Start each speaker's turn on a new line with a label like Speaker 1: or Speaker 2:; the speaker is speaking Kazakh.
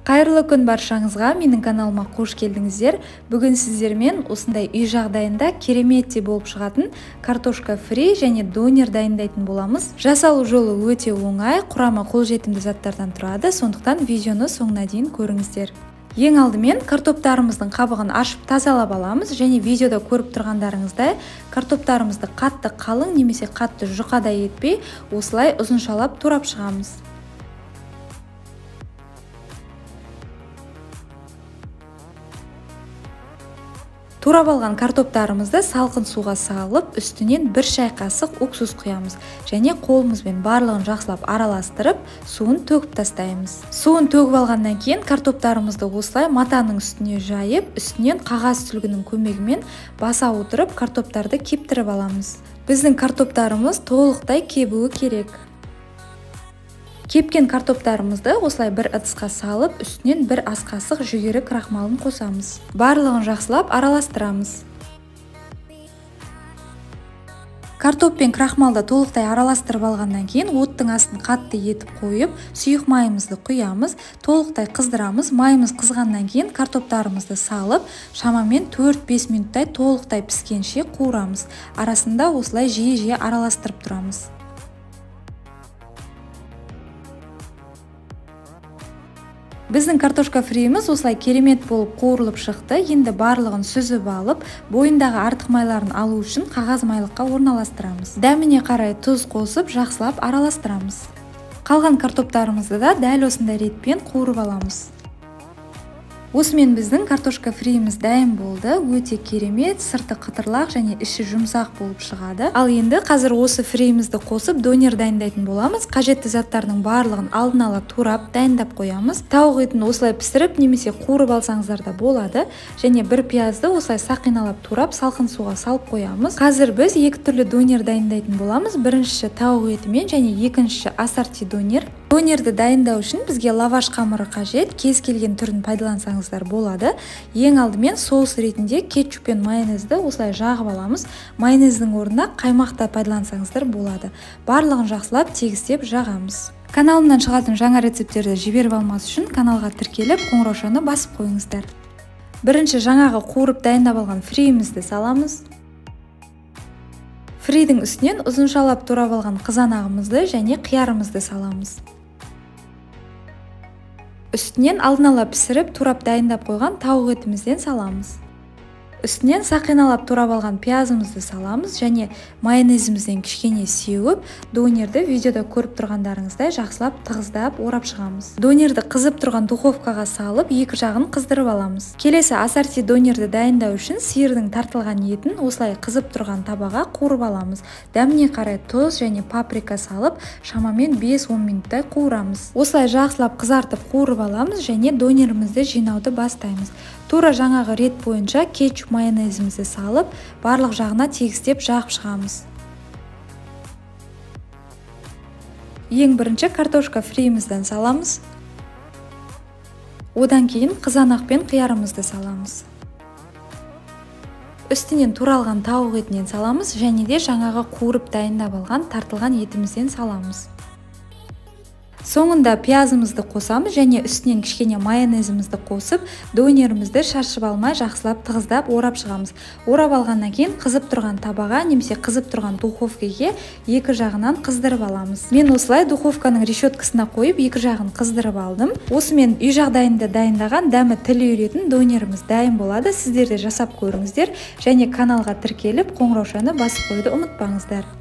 Speaker 1: Қайырлы күн баршаңызға, менің каналыма қош келдіңіздер. Бүгін сіздермен осындай үй жағдайында кереметте болып шығатын картошка фри және донер дайындайтын боламыз. Жасалу жолы өте оңай, құрамы қолжетімді заттардан тұрады, сондықтан видеоны соңына дейін көріңіздер. Ең алдымен картоптарымыздың қабығын ашып тазалап аламыз және видеода көріп тұрғандарыңыздай картоптарымызды қатты қалың немесе қатты жұқадай етпей, осылай ұзыншалап турап шығамыз. Турап алған картоптарымызды салқын суға салып, үстінен 1 шай қасық уксус құямыз және қолымызбен барлығын жақсылап араластырып, суын төгіп тастаймыз. Суын төгіп алғаннан кейін картоптарымызды осылай матаның үстіне жайып, үстінен қағаз сүлгінің көмегімен баса отырып, картоптарды кептіріп аламыз. Біздің картоптарымыз толықтай кебуі керек. Кепкен картоптарымызды осылай бір ыдысқа салып, үстінен 1 ас қасық жүгері крахмалын қосамыз. Барлығын жақсылап араластырамыз. Картоп пен крахмалды толықтай араластырып алғаннан кейін оттың астын қатты етіп қойып, сұйық майымызды құямыз, толықтай қыздырамыз. Майымыз қызғаннан кейін картоптарымызды салып, шамамен 4-5 минуттай толықтай піскенше қуырамыз. Арасында осылай жиі-жиі араластырып тұрамыз. Біздің картошка фриіміз осылай керемет болып қуырылып шықты. Енді барлығын сүзіп алып, бойындағы артық майларын алу үшін қағаз майлыққа орналастырамыз. Дәміне қарай тұз қосып, жақсылап араластырамыз. Қалған картоптарымызды да дәл осындай ретпен қуырып аламыз. Осымен біздің картошка фриіміз дайын болды. Өте керемет, сырты қытырлақ және іші жұмсақ болып шығады. Ал енді қазір осы фриімізді қосып донер дайындайтын боламыз. Қажетті заттардың барлығын алдын ала турап дайындап қоямыз. Тауық етін осылай пісіріп немесе қуырып алсаңыздар да болады. Және бір пиязды осылай сақиналап турап салқын суға салып қоямыз. Қазір біз екі түрлі донер дайындайтын боламыз. Біріншісі тауық етімен және екіншісі ассорти донер. Донерді дайындау үшін бізге лаваш қамыры қажет. Кез келген түрін пайдалансаңыздар болады. Ең алдымен соус ретінде кетчуп пен майонезді осылай жағып аламыз. Майонездің орнына қаймақта пайдалансаңыздар болады. Барлығын жақсылап тегістеп жағамыз. Каналымнан шығатын жаңа рецептерді жіберіп алмас үшін каналға тіркеліп, қоңыраушаны басып қойыңыздар. Бірінші жаңағы қуырып дайындап алған фриімізді саламыз. Фридің үстінен ұзыншалап турап алған қызанағымызды және қиярымызды саламыз. Үстінен алдын ала пісіріп, турап дайындап қойған тауық етімізден саламыз. Үстінен сақиналап турап алған пиязымызды саламыз және майонезімізден кішкене сеуіп, донерді видеода көріп тұрғандарыңыздай жақсылап тығыздап орап шығамыз. Донерді қызып тұрған духовкаға салып, екі жағын қыздырып аламыз. Келесі ассорти донерді дайындау үшін сиырдың тартылған етін осылай қызып тұрған табаға қуырып аламыз. Дәміне қарай тұз және паприка салып, шамамен 5-10 минуттай қуырамыз. Осылай жақсылап қызартып қуырып аламыз және донерімізді жинауды бастаймыз. Тура жаңағы рет бойынша кетчуп майонезімізді салып, барлық жағына тегістеп жағып шығамыз. Ең бірінші картошка фриімізден саламыз. Одан кейін қызанақ пен қиярымызды саламыз. Үстінен туралған тауық етінен саламыз және де жаңағы қуырып дайындап алған тартылған етімізден саламыз. Соңында пиязымызды қосамыз және үстінен кішкене майонезімізді қосып, донерімізді шаршып алмай жақсылап тығыздап орап шығамыз. Орап алғаннан кейін қызып тұрған табаға немесе қызып тұрған духовкаға екі жағынан қыздырып аламыз. Мен осылай духовканың решеткасына қойып, екі жағын қыздырып алдым. Осымен үй жағдайында дайындаған дәмі тіл үйіретін донеріміз дайын болады. Сіздер де жасап көріңіздер және каналға тіркеліп, қоңыраушаны басып қоюды ұмытпаңыздар.